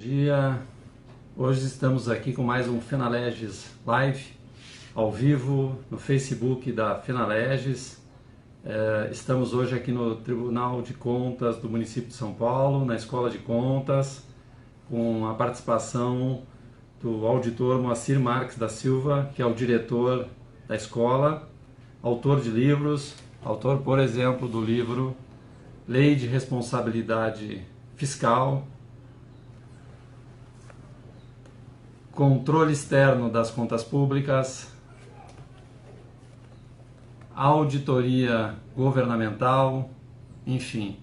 Dia. Hoje estamos aqui com mais um Fenaleges Live, ao vivo no Facebook da Fenaleges. Estamos hoje aqui no Tribunal de Contas do município de São Paulo, na Escola de Contas, com a participação do auditor Moacir Marques da Silva, que é o diretor da escola, autor de livros, autor, por exemplo, do livro Lei de Responsabilidade Fiscal, Controle Externo das Contas Públicas, Auditoria Governamental, enfim.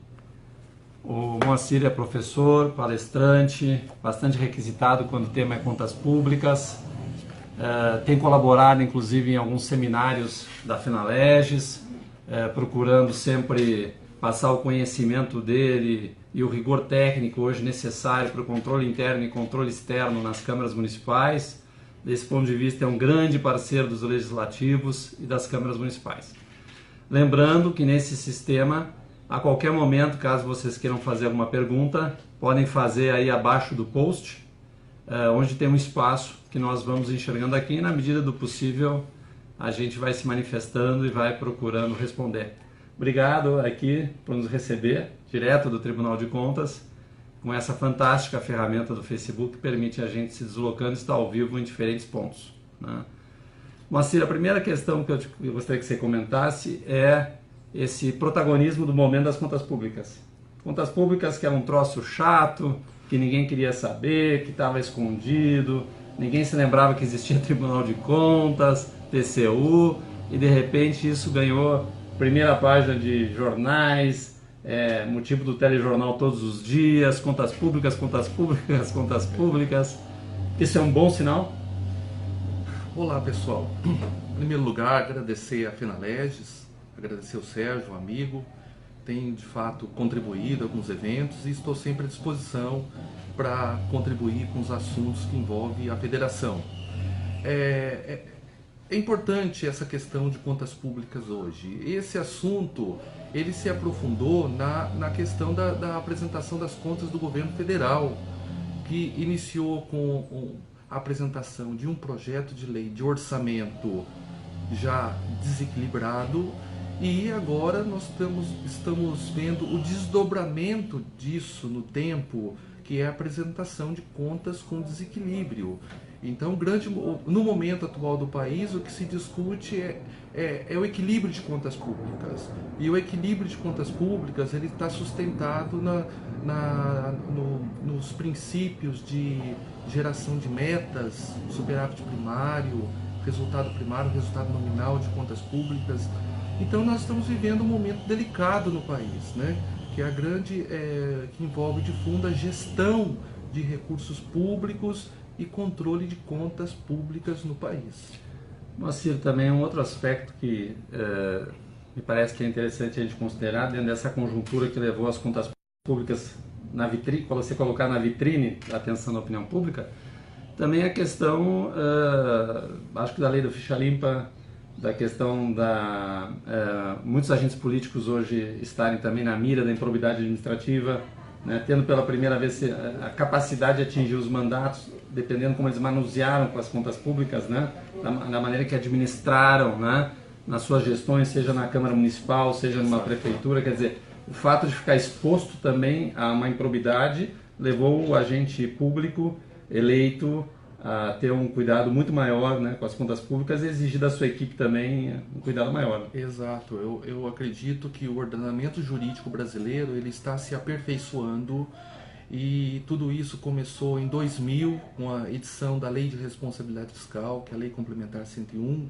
O Moacir é professor, palestrante, bastante requisitado quando o tema é contas públicas, tem colaborado inclusive em alguns seminários da Fenaleges, procurando sempre passar o conhecimento dele e o rigor técnico hoje necessário para o controle interno e controle externo nas câmaras municipais. Desse ponto de vista, é um grande parceiro dos legislativos e das câmaras municipais. Lembrando que nesse sistema, a qualquer momento, caso vocês queiram fazer alguma pergunta, podem fazer aí abaixo do post, onde tem um espaço que nós vamos enxergando aqui, e na medida do possível a gente vai se manifestando e vai procurando responder. Obrigado aqui por nos receber, direto do Tribunal de Contas, com essa fantástica ferramenta do Facebook que permite a gente se deslocando e estar ao vivo em diferentes pontos, né? Moacir, a primeira questão que eu gostaria que você comentasse é esse protagonismo do momento das contas públicas. Contas públicas que era um troço chato, que ninguém queria saber, que estava escondido, ninguém se lembrava que existia Tribunal de Contas, TCU, e de repente isso ganhou primeira página de jornais, motivo do telejornal todos os dias, contas públicas, contas públicas, contas públicas. Isso é um bom sinal? Olá pessoal, em primeiro lugar agradecer a Fenaleges, agradecer o Sérgio, um amigo, tem de fato contribuído a alguns eventos e estou sempre à disposição para contribuir com os assuntos que envolvem a federação. É importante essa questão de contas públicas hoje. Esse assunto ele se aprofundou na questão da apresentação das contas do governo federal, que iniciou com a apresentação de um projeto de lei de orçamento já desequilibrado, e agora nós estamos vendo o desdobramento disso no tempo, que é a apresentação de contas com desequilíbrio. Então, no momento atual do país, o que se discute é o equilíbrio de contas públicas. E o equilíbrio de contas públicas ele está sustentado nos princípios de geração de metas, superávit primário, resultado nominal de contas públicas. Então, nós estamos vivendo um momento delicado no país, né? Que é que envolve de fundo a gestão de recursos públicos e controle de contas públicas no país. Moacir, também um outro aspecto que me parece que é interessante a gente considerar dentro dessa conjuntura que levou as contas públicas na vitrine, quando você colocar na vitrine a atenção da opinião pública, também a questão, acho que da lei do ficha limpa, da questão muitos agentes políticos hoje estarem também na mira da improbidade administrativa, né, tendo pela primeira vez a capacidade de atingir os mandatos, dependendo como eles manusearam com as contas públicas, né, da maneira que administraram, né, nas suas gestões, seja na Câmara Municipal, seja numa prefeitura. Quer dizer, o fato de ficar exposto também a uma improbidade levou o agente público eleito a ter um cuidado muito maior, né, com as contas públicas e exigir da sua equipe também um cuidado maior. Exato, eu acredito que o ordenamento jurídico brasileiro ele está se aperfeiçoando, e tudo isso começou em 2000 com a edição da Lei de Responsabilidade Fiscal, que é a Lei Complementar 101,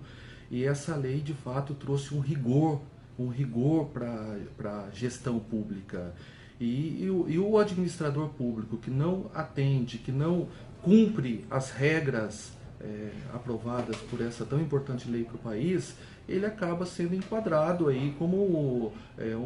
e essa lei de fato trouxe um rigor para a gestão pública. E o administrador público que não atende, que não cumpre as regras aprovadas por essa tão importante lei para o país, ele acaba sendo enquadrado aí como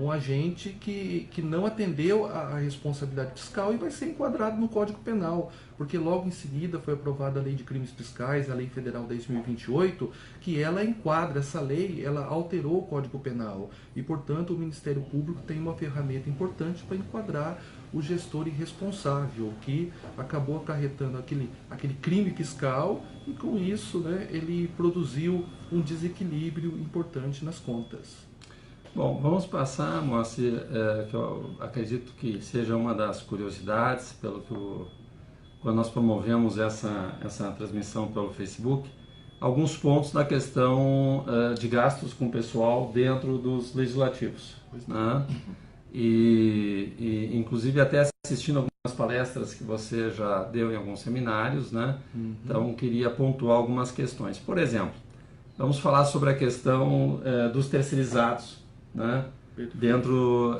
um agente que não atendeu a responsabilidade fiscal e vai ser enquadrado no Código Penal, porque logo em seguida foi aprovada a Lei de Crimes Fiscais, a Lei Federal 10.028, que ela enquadra, essa lei, ela alterou o Código Penal e, portanto, o Ministério Público tem uma ferramenta importante para enquadrar o gestor irresponsável, que acabou acarretando aquele crime fiscal e com isso, né, ele produziu um desequilíbrio importante nas contas. Bom, vamos passar, Moacir, que eu acredito que seja uma das curiosidades, quando nós promovemos essa transmissão pelo Facebook, alguns pontos da questão de gastos com pessoal dentro dos legislativos. Né? E inclusive até assistindo algumas palestras que você já deu em alguns seminários, né? Então queria pontuar algumas questões. Por exemplo, vamos falar sobre a questão dos terceirizados, né? Dentro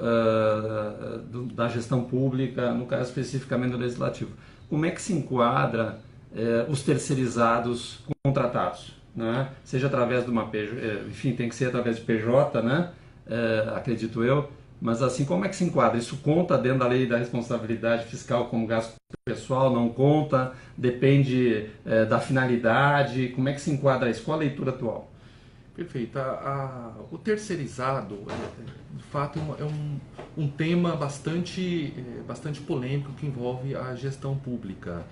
da gestão pública, no caso especificamente do legislativo. Como é que se enquadra os terceirizados contratados, né? Seja através de uma PJ, enfim, tem que ser através de PJ, né? Acredito eu, mas assim, como é que se enquadra? Isso conta dentro da lei da responsabilidade fiscal como gasto pessoal, não conta? Depende da finalidade? Como é que se enquadra isso? Qual a leitura atual? Perfeito. O terceirizado, de fato, é um tema bastante polêmico que envolve a gestão pública.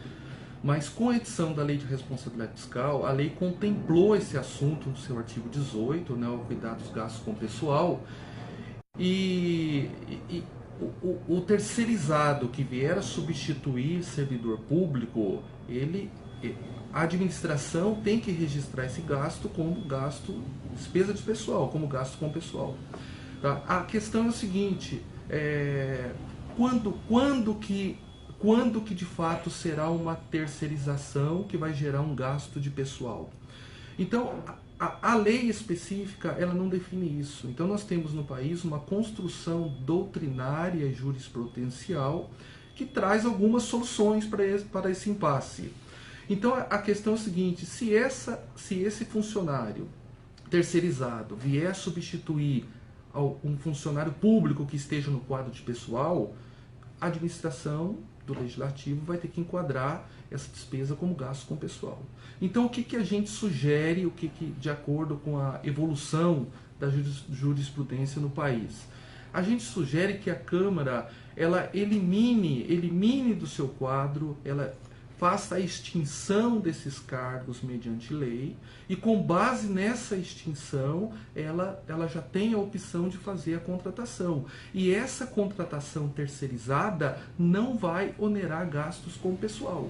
Mas com a edição da Lei de Responsabilidade Fiscal, a lei contemplou esse assunto no seu artigo 18, né, o cuidado dos gastos com o pessoal, e o terceirizado que vier a substituir servidor público, a administração tem que registrar esse gasto como gasto, despesa de pessoal, como gasto com pessoal. Tá? A questão é o seguinte, quando que de fato será uma terceirização que vai gerar um gasto de pessoal? Então, a lei específica, ela não define isso. Então, nós temos no país uma construção doutrinária e jurisprudencial que traz algumas soluções para esse impasse. Então, a questão é a seguinte, se esse funcionário terceirizado vier a substituir um funcionário público que esteja no quadro de pessoal, a administração do legislativo vai ter que enquadrar essa despesa como gasto com pessoal. Então, o que a gente sugere, de acordo com a evolução da jurisprudência no país? A gente sugere que a Câmara ela elimine do seu quadro, ela faça a extinção desses cargos mediante lei e com base nessa extinção ela já tem a opção de fazer a contratação. E essa contratação terceirizada não vai onerar gastos com o pessoal.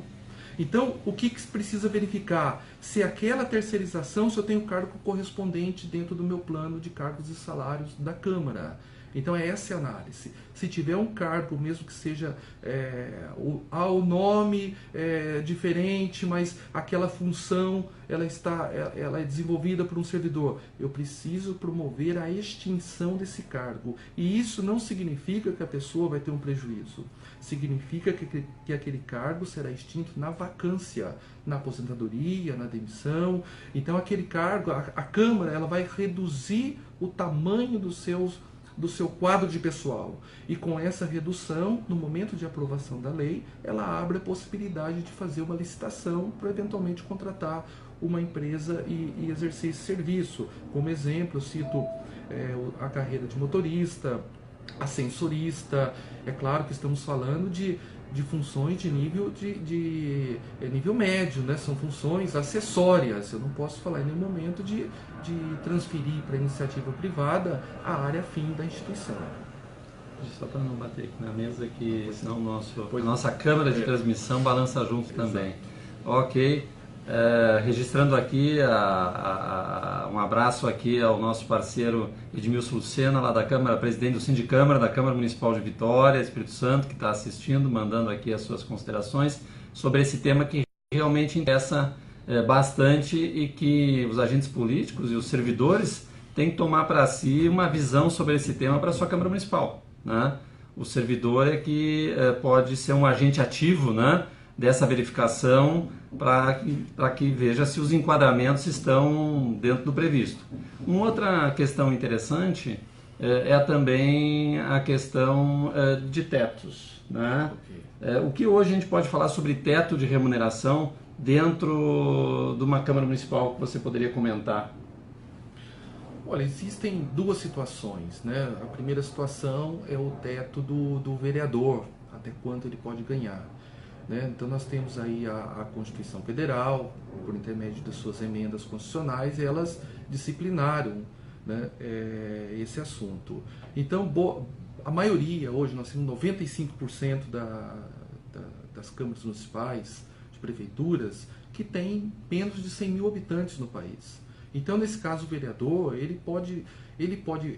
Então, o que precisa verificar? Se aquela terceirização, se eu tenho cargo correspondente dentro do meu plano de cargos e salários da Câmara. Então, essa é a análise. Se tiver um cargo, mesmo que seja o nome diferente, mas aquela função ela é desenvolvida por um servidor, eu preciso promover a extinção desse cargo. E isso não significa que a pessoa vai ter um prejuízo. Significa que aquele cargo será extinto na vacância, na aposentadoria, na demissão. Então, aquele cargo, a Câmara ela vai reduzir o tamanho do seu quadro de pessoal. E com essa redução, no momento de aprovação da lei, ela abre a possibilidade de fazer uma licitação para eventualmente contratar uma empresa e exercer esse serviço. Como exemplo, eu cito a carreira de motorista, ascensorista. É claro que estamos falando de funções de nível médio, né? São funções acessórias. Eu não posso falar em nenhum momento de transferir para a iniciativa privada a área fim da instituição. Só para não bater aqui na mesa, que senão a nossa câmera de transmissão balança junto também. Ok. Registrando aqui um abraço aqui ao nosso parceiro Edmilson Lucena, lá da Câmara, presidente do Sindicâmara da Câmara Municipal de Vitória, Espírito Santo, que está assistindo, mandando aqui as suas considerações sobre esse tema que realmente interessa bastante e que os agentes políticos e os servidores têm que tomar para si uma visão sobre esse tema para a sua Câmara Municipal, né? O servidor é que pode ser um agente ativo, né, dessa verificação para que veja se os enquadramentos estão dentro do previsto. Uma outra questão interessante é também a questão de tetos, né? O que hoje a gente pode falar sobre teto de remuneração dentro de uma Câmara Municipal que você poderia comentar? Olha, existem duas situações, né? A primeira situação é o teto do vereador. até quanto ele pode ganhar. Né? Então nós temos aí a Constituição Federal, por intermédio das suas emendas constitucionais, elas disciplinaram, né, esse assunto. Então a maioria, hoje nós temos 95% das câmaras municipais, de prefeituras, que tem menos de 100 mil habitantes no país. Então, nesse caso, o vereador ele pode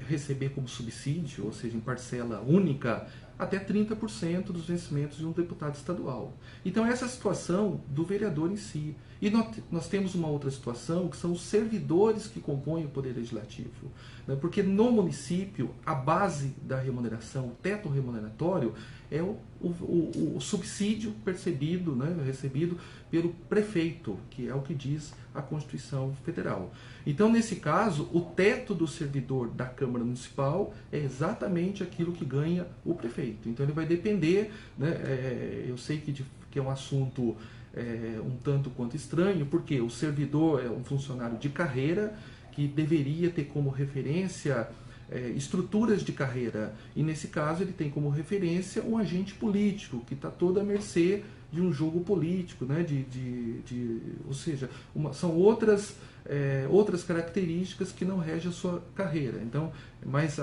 receber como subsídio, ou seja, em parcela única, até 30% dos vencimentos de um deputado estadual. Então, essa é a situação do vereador em si. E nós temos uma outra situação, que são os servidores que compõem o Poder Legislativo. Né? Porque no município, a base da remuneração, o teto remuneratório, é o subsídio percebido, né, recebido pelo prefeito, que é o que diz a Constituição Federal. Então, nesse caso, o teto do servidor da Câmara Municipal é exatamente aquilo que ganha o prefeito. Então, ele vai depender, né, eu sei que é um assunto um tanto quanto estranho, porque o servidor é um funcionário de carreira que deveria ter como referência estruturas de carreira, e nesse caso ele tem como referência um agente político que está todo à mercê de um jogo político, né? Ou seja, são outras características que não regem a sua carreira. Então, mas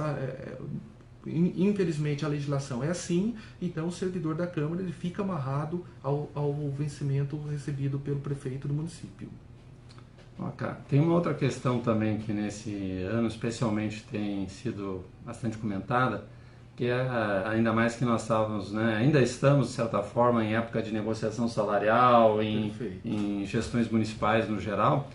infelizmente a legislação é assim, então o servidor da Câmara ele fica amarrado ao vencimento recebido pelo prefeito do município. Okay. Tem uma outra questão também que nesse ano especialmente tem sido bastante comentada, que é ainda mais que nós estávamos, né, ainda estamos de certa forma em época de negociação salarial, em gestões municipais no geral,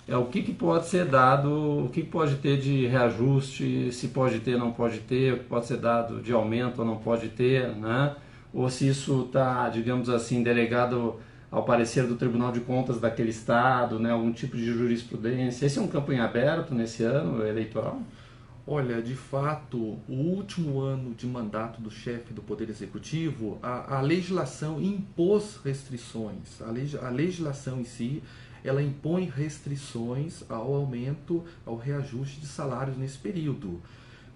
é o que pode ser dado, o que pode ter de reajuste, se pode ter, não pode ter, o que pode ser dado de aumento ou não pode ter, né? Ou se isso está, digamos assim, delegado ao parecer do Tribunal de Contas daquele estado, né, algum tipo de jurisprudência. Esse é um campo em aberto nesse ano eleitoral? Olha, de fato, o último ano de mandato do chefe do Poder Executivo, a legislação impôs restrições. A legislação em si, ela impõe restrições ao aumento, ao reajuste de salários nesse período.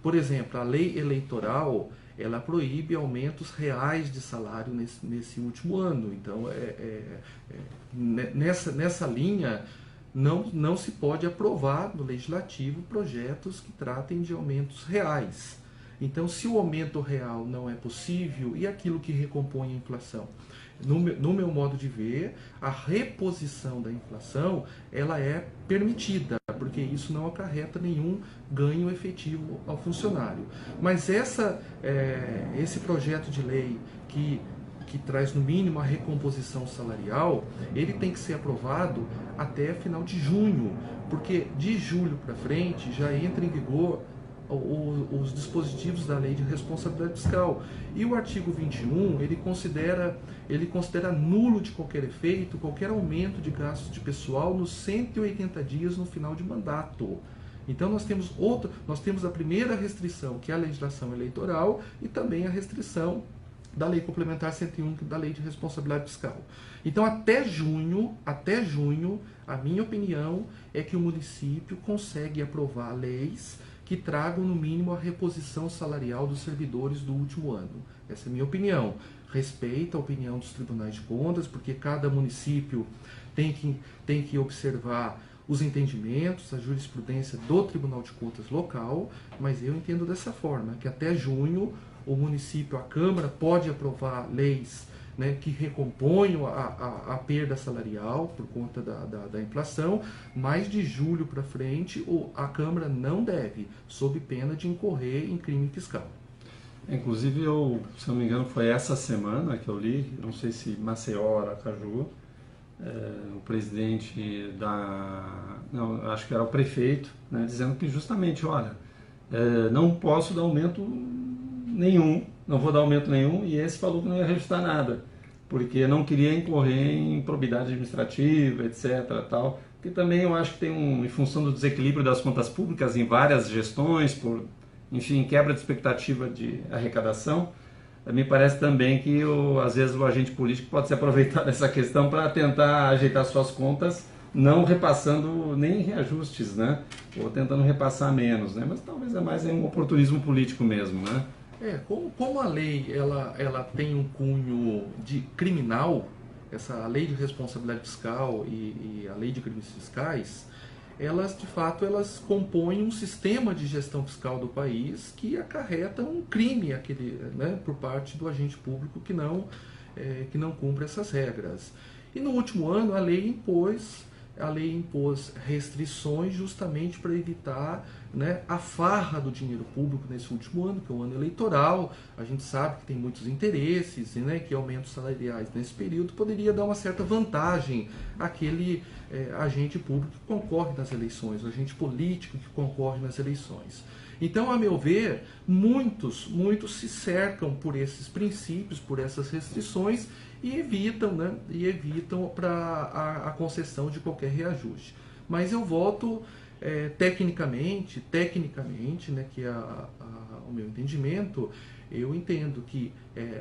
Por exemplo, a lei eleitoral, ela proíbe aumentos reais de salário nesse último ano. Então, nessa linha, não se pode aprovar no Legislativo projetos que tratem de aumentos reais. Então, se o aumento real não é possível, e aquilo que recompõe a inflação? No meu modo de ver, a reposição da inflação ela é permitida, porque isso não acarreta nenhum ganho efetivo ao funcionário. Mas esse projeto de lei que traz no mínimo a recomposição salarial, ele tem que ser aprovado até final de junho, porque de julho para frente já entra em vigor os dispositivos da Lei de Responsabilidade Fiscal. E o artigo 21, ele considera nulo de qualquer efeito, qualquer aumento de gastos de pessoal nos 180 dias no final de mandato. Então nós temos a primeira restrição, que é a legislação eleitoral, e também a restrição da Lei Complementar 101, da Lei de Responsabilidade Fiscal. Então até junho, a minha opinião é que o município consegue aprovar leis que tragam no mínimo a reposição salarial dos servidores do último ano. Essa é a minha opinião. Respeito a opinião dos tribunais de contas, porque cada município tem que observar os entendimentos, a jurisprudência do Tribunal de Contas local, mas eu entendo dessa forma, que até junho o município, a Câmara, pode aprovar leis, né, que recomponham a perda salarial por conta da inflação, mas de julho para frente a Câmara não deve, sob pena de incorrer em crime fiscal. Inclusive, se não me engano, foi essa semana que eu li, não sei se Maceió ou Aracaju, o presidente não, acho que era o prefeito, né, dizendo que justamente, olha, não posso dar aumento nenhum, não vou dar aumento nenhum, e esse falou que não ia reajustar nada, porque não queria incorrer em improbidade administrativa, etc. Tal, que também eu acho que tem em função do desequilíbrio das contas públicas em várias gestões, enfim, quebra de expectativa de arrecadação, me parece também que às vezes o agente político pode se aproveitar dessa questão para tentar ajeitar suas contas, não repassando nem reajustes, né? Ou tentando repassar menos, né? Mas talvez é mais um oportunismo político mesmo, né? Como a lei ela tem um cunho de criminal, essa lei de responsabilidade fiscal e a lei de crimes fiscais, elas de fato elas compõem um sistema de gestão fiscal do país que acarreta um crime né, por parte do agente público que não cumpre essas regras. E no último ano a lei impôs restrições justamente para evitar, né, a farra do dinheiro público nesse último ano, que é um ano eleitoral. A gente sabe que tem muitos interesses, né, que aumentos salariais nesse período poderia dar uma certa vantagem àquele agente público que concorre nas eleições, o agente político que concorre nas eleições. Então, a meu ver, muitos se cercam por esses princípios, por essas restrições e evitam a concessão de qualquer reajuste. Mas eu voto tecnicamente, né, que o meu entendimento, eu entendo que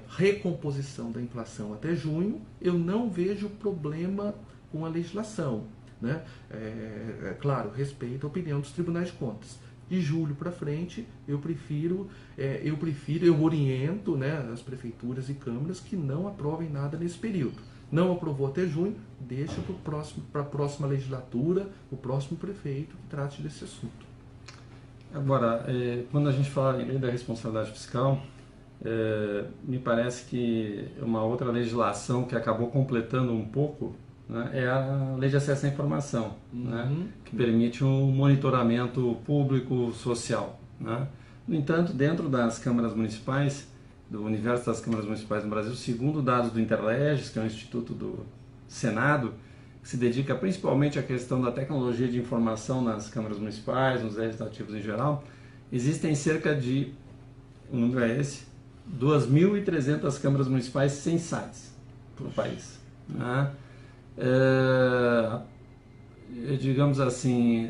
recomposição da inflação até junho, eu não vejo problema com a legislação, né? Claro, respeito a opinião dos tribunais de contas. De julho para frente, eu oriento, né, as prefeituras e câmaras que não aprovem nada nesse período. Não aprovou até junho, deixa para a próxima legislatura, o próximo prefeito que trate desse assunto. Agora, quando a gente fala em lei da responsabilidade fiscal, me parece que uma outra legislação que acabou completando um pouco, né, é a Lei de Acesso à Informação, né, que permite um monitoramento público social, né. No entanto, dentro das câmaras municipais, do universo das câmaras municipais no Brasil, segundo dados do Interleges, que é um instituto do Senado, que se dedica principalmente à questão da tecnologia de informação nas câmaras municipais, nos legislativos em geral, existem cerca de, o número é esse, 2.300 câmaras municipais sem sites no país, né. Digamos assim,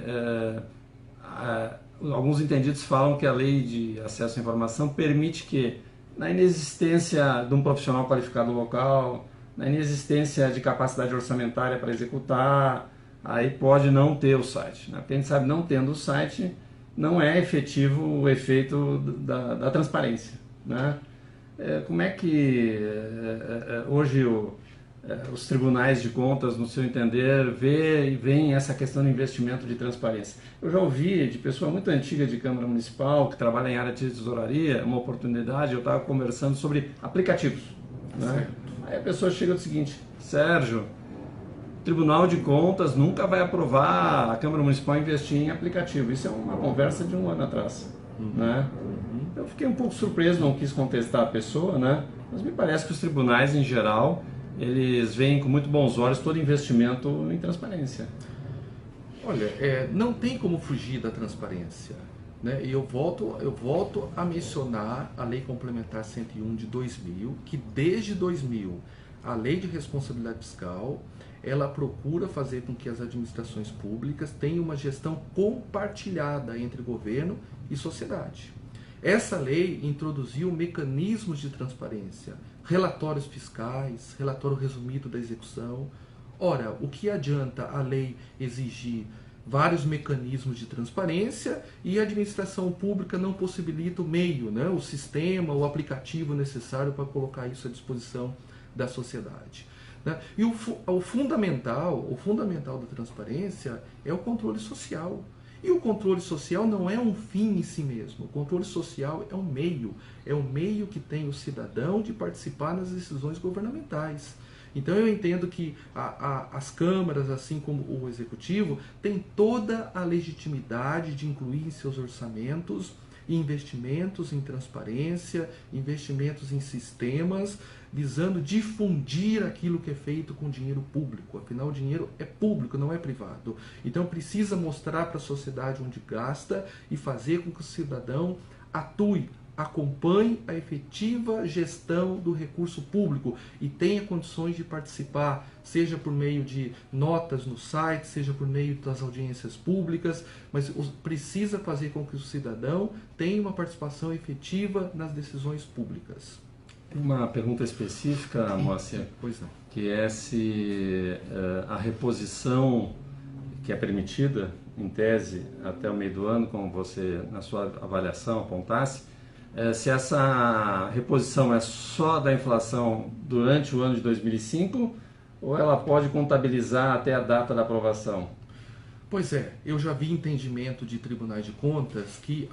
alguns entendidos falam que a lei de acesso à informação permite que, na inexistência de um profissional qualificado local, na inexistência de capacidade orçamentária para executar, aí pode não ter o site, né? Porque a gente sabe, não tendo o site, não é efetivo o efeito da transparência, né? Como é que hoje os tribunais de contas, no seu entender, veem essa questão do investimento de transparência? Eu já ouvi de pessoa muito antiga de Câmara Municipal, que trabalha em área de tesouraria, uma oportunidade, eu estava conversando sobre aplicativos, né? Aí a pessoa chega do seguinte: Sérgio, o Tribunal de Contas nunca vai aprovar a Câmara Municipal investir em aplicativo. Isso é uma conversa de um ano atrás, né? Eu fiquei um pouco surpreso, não quis contestar a pessoa, né? Mas me parece que os tribunais, em geral, eles veem com muito bons olhos todo investimento em transparência. Olha, não tem como fugir da transparência, né? E eu volto a mencionar a Lei Complementar 101 de 2000, que desde 2000 a Lei de Responsabilidade Fiscal, ela procura fazer com que as administrações públicas tenham uma gestão compartilhada entre governo e sociedade. Essa lei introduziu mecanismos de transparência, relatórios fiscais, relatório resumido da execução. Ora, o que adianta a lei exigir vários mecanismos de transparência e a administração pública não possibilita o meio, né, o sistema, o aplicativo necessário para colocar isso à disposição da sociedade, né? E o fundamental da transparência é o controle social. E o controle social não é um fim em si mesmo. O controle social é um meio que tem o cidadão de participar nas decisões governamentais. Então eu entendo que as câmaras, assim como o executivo, têm toda a legitimidade de incluir em seus orçamentos investimentos em transparência, investimentos em sistemas, visando difundir aquilo que é feito com dinheiro público. Afinal, o dinheiro é público, não é privado. Então precisa mostrar para a sociedade onde gasta e fazer com que o cidadão atue, acompanhe a efetiva gestão do recurso público e tenha condições de participar, seja por meio de notas no site, seja por meio das audiências públicas, mas precisa fazer com que o cidadão tenha uma participação efetiva nas decisões públicas. Uma pergunta específica, Moacir, Pois não. que é se a reposição que é permitida, em tese, até o meio do ano, como você, na sua avaliação, apontasse, se essa reposição é só da inflação durante o ano de 2005 ou ela pode contabilizar até a data da aprovação? Pois é, eu já vi entendimento de tribunais de contas que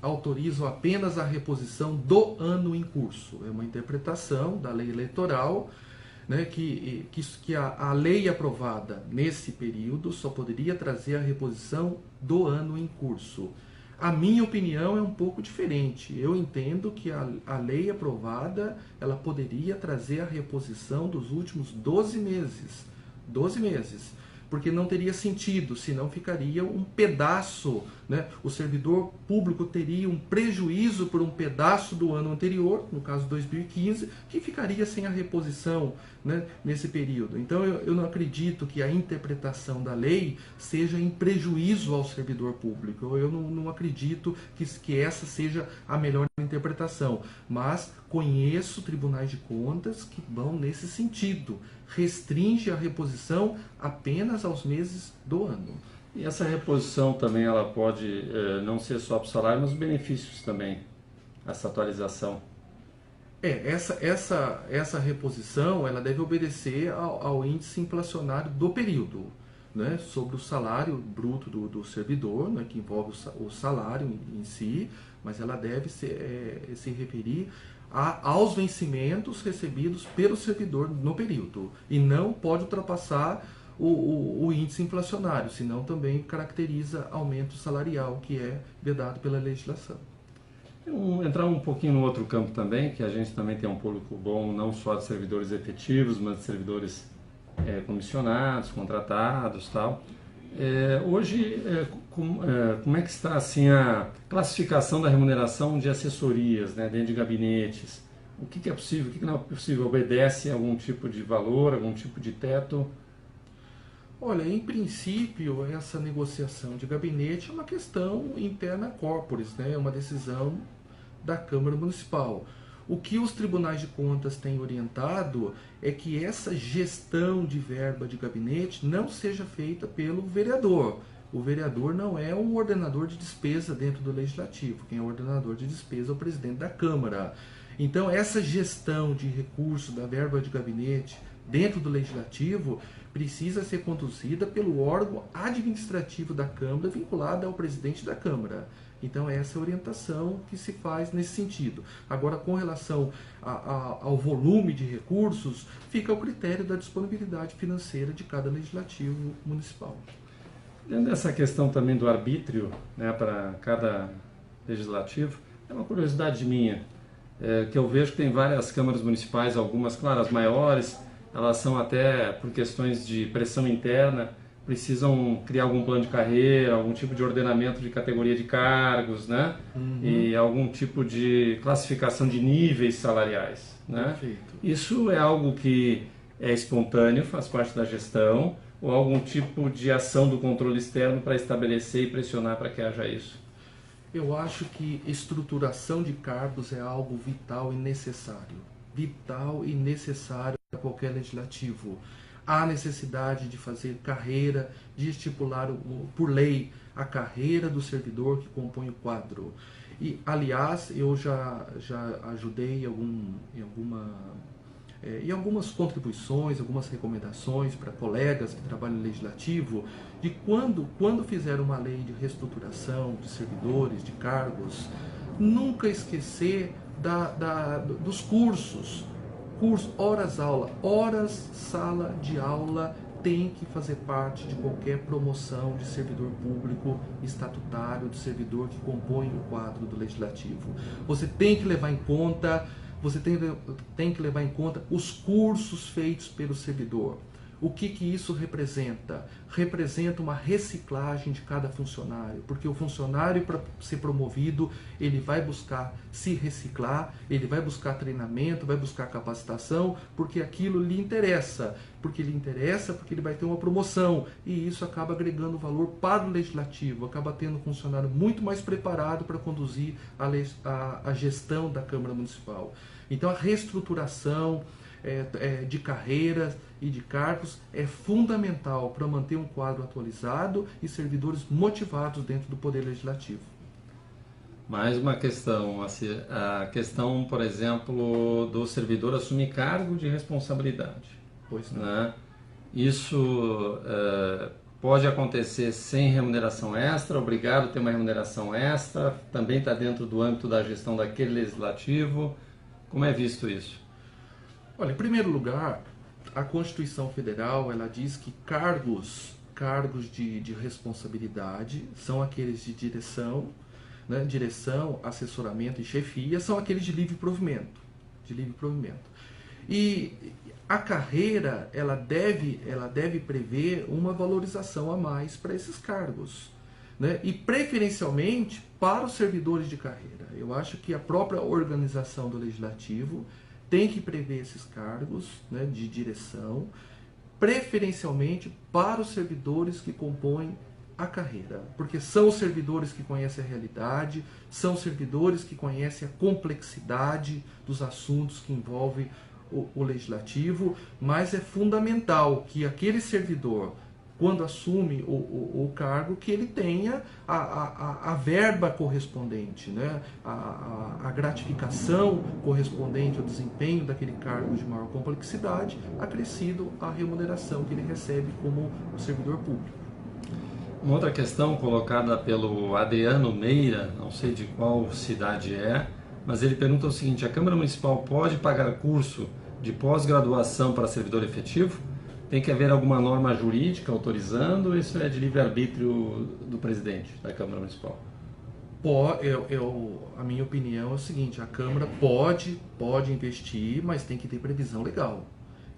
autorizam apenas a reposição do ano em curso. É uma interpretação da lei eleitoral, né, que a lei aprovada nesse período só poderia trazer a reposição do ano em curso. A minha opinião é um pouco diferente. Eu entendo que a lei aprovada ela poderia trazer a reposição dos últimos 12 meses. 12 meses. Porque não teria sentido, senão ficaria um pedaço, né? O servidor público teria um prejuízo por um pedaço do ano anterior, no caso 2015, que ficaria sem a reposição, né, nesse período. Então eu não acredito que a interpretação da lei seja em prejuízo ao servidor público. Eu não acredito que essa seja a melhor interpretação, mas conheço tribunais de contas que vão nesse sentido. Restringe a reposição apenas aos meses do ano. E essa reposição também ela pode não ser só para o salário, mas os benefícios também, essa atualização. Essa reposição ela deve obedecer ao índice inflacionário do período, né, sobre o salário bruto do servidor, né, que envolve o salário em si, mas ela deve se referir aos vencimentos recebidos pelo servidor no período e não pode ultrapassar o índice inflacionário, senão também caracteriza aumento salarial que é vedado pela legislação. Entrar um pouquinho no outro campo também, que a gente também tem um público bom, não só de servidores efetivos, mas de servidores comissionados, contratados, tal. Hoje, como é que está assim a classificação da remuneração de assessorias, né, dentro de gabinetes? O que é possível, o que não é possível? Obedece a algum tipo de valor, algum tipo de teto? Olha, em princípio, essa negociação de gabinete é uma questão interna corporis, né? É uma decisão da Câmara Municipal. O que os tribunais de contas têm orientado é que essa gestão de verba de gabinete não seja feita pelo vereador. O vereador não é um ordenador de despesa dentro do Legislativo. Quem é o ordenador de despesa é o presidente da Câmara. Então, essa gestão de recursos da verba de gabinete dentro do Legislativo precisa ser conduzida pelo órgão administrativo da Câmara vinculado ao presidente da Câmara. Então essa é a orientação que se faz nesse sentido. Agora, com relação ao volume de recursos, fica ao critério da disponibilidade financeira de cada legislativo municipal. Dentro dessa questão também do arbítrio, né, para cada legislativo, é uma curiosidade minha, que eu vejo que tem várias câmaras municipais, algumas, claro, as maiores, elas são até por questões de pressão interna, precisam criar algum plano de carreira, algum tipo de ordenamento de categoria de cargos, né? Uhum. E algum tipo de classificação de níveis salariais, né? Perfeito. Isso é algo que é espontâneo, faz parte da gestão, ou algum tipo de ação do controle externo para estabelecer e pressionar para que haja isso? Eu acho que estruturação de cargos é algo vital e necessário. Vital e necessário para qualquer legislativo. Há necessidade de fazer carreira, de estipular por lei a carreira do servidor que compõe o quadro. E, aliás, eu já ajudei em algumas contribuições, algumas recomendações para colegas que trabalham no legislativo, de quando fizer uma lei de reestruturação de servidores, de cargos, nunca esquecer dos cursos, horas-aula, horas sala de aula tem que fazer parte de qualquer promoção de servidor público estatutário, de servidor que compõe o quadro do legislativo. Você tem que levar em conta, os cursos feitos pelo servidor. O que isso representa? Representa uma reciclagem de cada funcionário, porque o funcionário, para ser promovido, ele vai buscar se reciclar, ele vai buscar treinamento, vai buscar capacitação, porque aquilo lhe interessa, porque ele vai ter uma promoção, e isso acaba agregando valor para o legislativo, acaba tendo um funcionário muito mais preparado para conduzir a gestão da Câmara Municipal. Então a reestruturação de carreiras e de cargos é fundamental para manter um quadro atualizado e servidores motivados dentro do Poder Legislativo. Mais uma questão, assim, a questão, por exemplo, do servidor assumir cargo de responsabilidade, Pois não. né? Isso pode acontecer sem remuneração extra, obrigado a ter uma remuneração extra, também está dentro do âmbito da gestão daquele legislativo. Como é visto isso? Olha, em primeiro lugar, a Constituição Federal ela diz que cargos de responsabilidade são aqueles de direção, né, direção, assessoramento e chefia, são aqueles de livre provimento, E a carreira ela deve prever uma valorização a mais para esses cargos, né? E preferencialmente para os servidores de carreira. Eu acho que a própria organização do legislativo tem que prever esses cargos, né, de direção, preferencialmente para os servidores que compõem a carreira, porque são os servidores que conhecem a realidade, são os servidores que conhecem a complexidade dos assuntos que envolvem o legislativo, mas é fundamental que aquele servidor, quando assume o cargo, que ele tenha a verba correspondente, né? a gratificação correspondente ao desempenho daquele cargo de maior complexidade, acrescido à remuneração que ele recebe como servidor público. Uma outra questão colocada pelo Adriano Meira, não sei de qual cidade é, mas ele pergunta o seguinte: a Câmara Municipal pode pagar curso de pós-graduação para servidor efetivo? Tem que haver alguma norma jurídica autorizando? Isso é de livre-arbítrio do presidente da Câmara Municipal? A minha opinião é o seguinte: a Câmara pode investir, mas tem que ter previsão legal.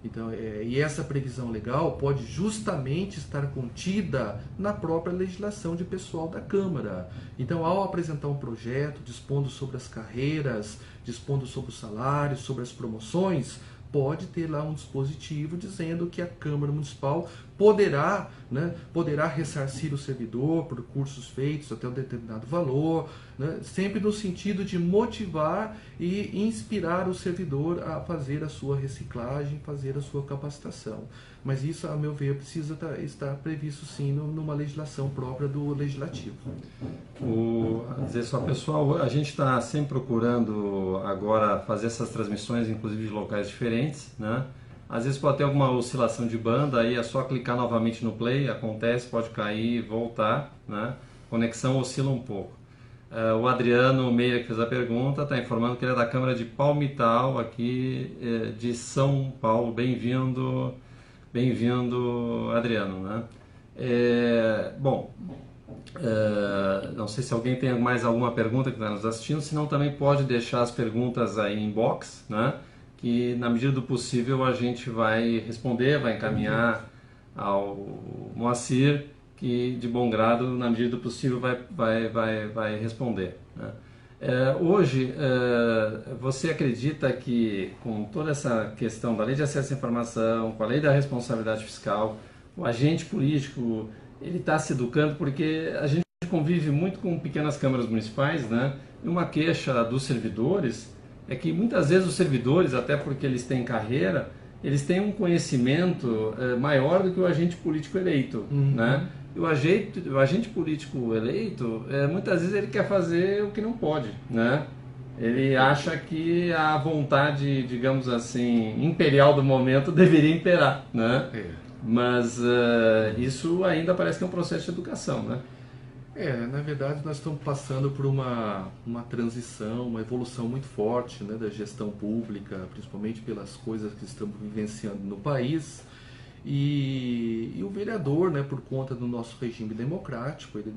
Então, e essa previsão legal pode justamente estar contida na própria legislação de pessoal da Câmara. Então, ao apresentar um projeto dispondo sobre as carreiras, dispondo sobre os salários, sobre as promoções, pode ter lá um dispositivo dizendo que a Câmara Municipal poderá ressarcir o servidor por cursos feitos até um determinado valor, né, sempre no sentido de motivar e inspirar o servidor a fazer a sua reciclagem, fazer a sua capacitação. Mas isso, a meu ver, precisa estar previsto sim numa legislação própria do Legislativo. Dizer só, pessoal, a gente está sempre procurando agora fazer essas transmissões, inclusive de locais diferentes, né? Às vezes pode ter alguma oscilação de banda, aí é só clicar novamente no play, acontece, pode cair e voltar, né? A conexão oscila um pouco. O Adriano Meira, que fez a pergunta, está informando que ele é da Câmara de Palmital, aqui de São Paulo. Bem-vindo, Adriano, né? Não sei se alguém tem mais alguma pergunta que está nos assistindo, senão também pode deixar as perguntas aí em box, né? Que na medida do possível a gente vai responder, vai encaminhar ao Moacir, que de bom grado, na medida do possível, vai responder, né? Hoje, você acredita que com toda essa questão da lei de acesso à informação, com a lei da responsabilidade fiscal, o agente político ele está se educando, porque a gente convive muito com pequenas câmaras municipais, né? E uma queixa dos servidores é que muitas vezes os servidores, até porque eles têm carreira, eles têm um conhecimento maior do que o agente político eleito, né? E o agente político eleito, muitas vezes ele quer fazer o que não pode, né? Ele acha que a vontade, digamos assim, imperial do momento deveria imperar, né? Mas isso ainda parece que é um processo de educação, né? Na verdade nós estamos passando por uma transição, uma evolução muito forte, né, da gestão pública, principalmente pelas coisas que estamos vivenciando no país. E o vereador, né, por conta do nosso regime democrático, ele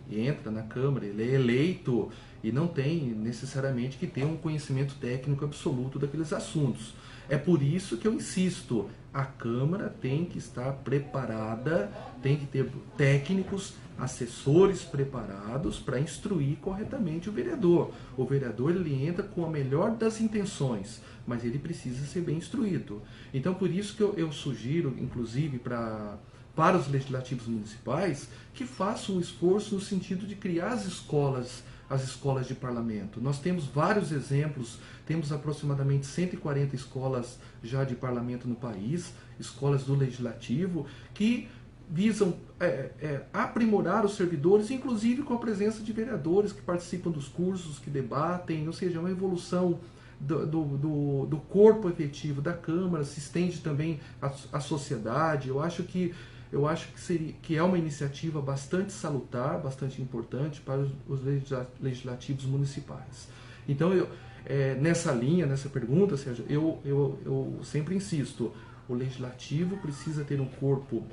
entra na Câmara, ele é eleito e não tem necessariamente que ter um conhecimento técnico absoluto daqueles assuntos. É por isso que eu insisto, a Câmara tem que estar preparada, tem que ter técnicos, assessores preparados para instruir corretamente o vereador. O vereador ele entra com a melhor das intenções, mas ele precisa ser bem instruído. Então, por isso que eu sugiro, inclusive, para os legislativos municipais, que façam um esforço no sentido de criar as escolas de parlamento. Nós temos vários exemplos, temos aproximadamente 140 escolas já de parlamento no país, escolas do legislativo, que visam aprimorar os servidores, inclusive com a presença de vereadores que participam dos cursos, que debatem, ou seja, uma evolução do corpo efetivo da Câmara, se estende também à sociedade. Eu acho que é uma iniciativa bastante salutar, bastante importante para os legislativos municipais. Então, nessa linha, nessa pergunta, Sérgio, eu sempre insisto, o legislativo precisa ter um corpo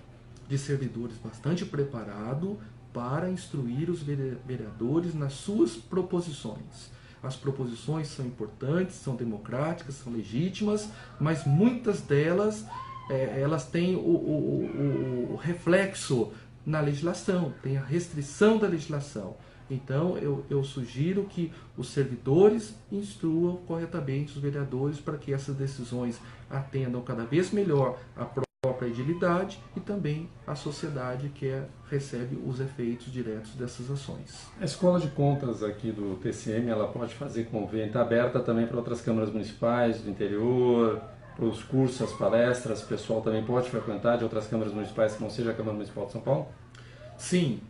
de servidores bastante preparado para instruir os vereadores nas suas proposições. As proposições são importantes, são democráticas, são legítimas, mas muitas delas elas têm o reflexo na legislação, tem a restrição da legislação. Então, eu sugiro que os servidores instruam corretamente os vereadores para que essas decisões atendam cada vez melhor a própria edilidade e também a sociedade que recebe os efeitos diretos dessas ações. A Escola de Contas aqui do TCM, ela pode fazer convênio, está aberta também para outras câmaras municipais do interior, para os cursos, as palestras, o pessoal também pode frequentar de outras câmaras municipais que não seja a Câmara Municipal de São Paulo? Sim,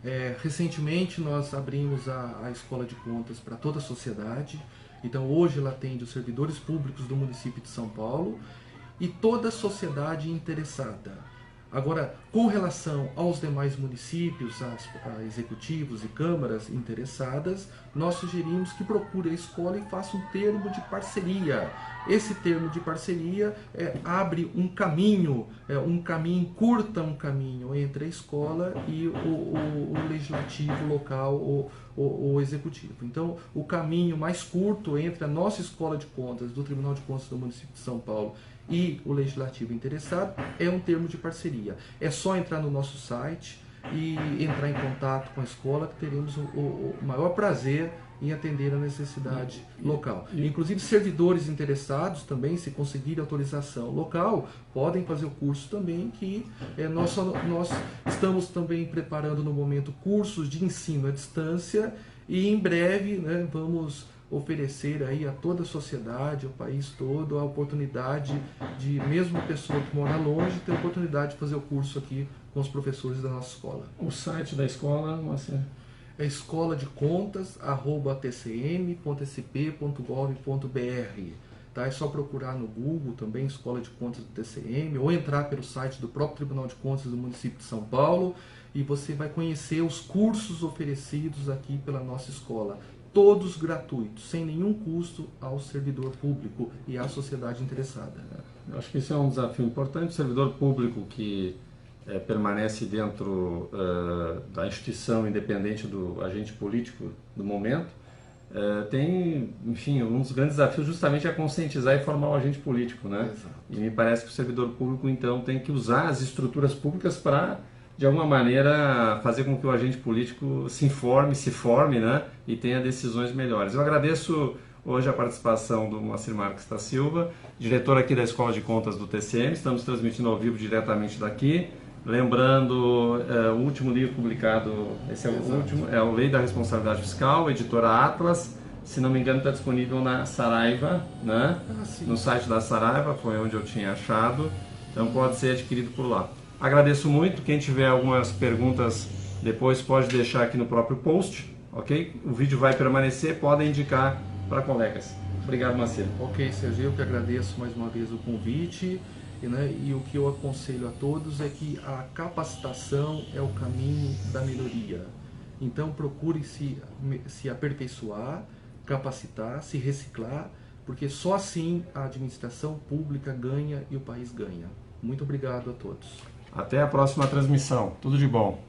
recentemente nós abrimos a Escola de Contas para toda a sociedade. Então hoje ela atende os servidores públicos do município de São Paulo e toda a sociedade interessada. Agora, com relação aos demais municípios, a executivos e câmaras interessadas, nós sugerimos que procure a escola e faça um termo de parceria. Esse termo de parceria abre um caminho, curta um caminho entre a escola e o legislativo local, o executivo. Então, o caminho mais curto entre a nossa Escola de Contas do Tribunal de Contas do município de São Paulo e o legislativo interessado é um termo de parceria. É só entrar no nosso site e entrar em contato com a escola que teremos o maior prazer em atender a necessidade local. Inclusive, servidores interessados também, se conseguir autorização local, podem fazer o curso também, que nós estamos também preparando no momento cursos de ensino à distância e em breve vamos oferecer aí a toda a sociedade, ao país todo, a oportunidade de, mesmo pessoa que mora longe, ter a oportunidade de fazer o curso aqui com os professores da nossa escola. O site da escola, Moacir? É escoladecontas@tcm.sp.gov.br. Tá? É só procurar no Google também Escola de Contas do TCM ou entrar pelo site do próprio Tribunal de Contas do município de São Paulo e você vai conhecer os cursos oferecidos aqui pela nossa escola. Todos gratuitos, sem nenhum custo ao servidor público e à sociedade interessada. Eu acho que isso é um desafio importante. O servidor público que permanece dentro da instituição independente do agente político do momento, tem, enfim, um dos grandes desafios justamente é conscientizar e formar o agente político, né? Exato. E me parece que o servidor público, então, tem que usar as estruturas públicas para, de alguma maneira, fazer com que o agente político se forme, né? E tenha decisões melhores. Eu agradeço hoje a participação do Moacir Marques da Silva, diretor aqui da Escola de Contas do TCM. Estamos transmitindo ao vivo diretamente daqui. Lembrando, o último livro publicado, esse é o último, é o Lei da Responsabilidade Fiscal, editora Atlas. Se não me engano, está disponível na Saraiva, né? No site da Saraiva, foi onde eu tinha achado. Então pode ser adquirido por lá. Agradeço muito. Quem tiver algumas perguntas depois pode deixar aqui no próprio post, ok? O vídeo vai permanecer, podem indicar para colegas. Obrigado, Moacir. Ok, Sérgio, eu que agradeço mais uma vez o convite. E o que eu aconselho a todos é que a capacitação é o caminho da melhoria. Então procure se aperfeiçoar, capacitar, se reciclar, porque só assim a administração pública ganha e o país ganha. Muito obrigado a todos. Até a próxima transmissão. Tudo de bom.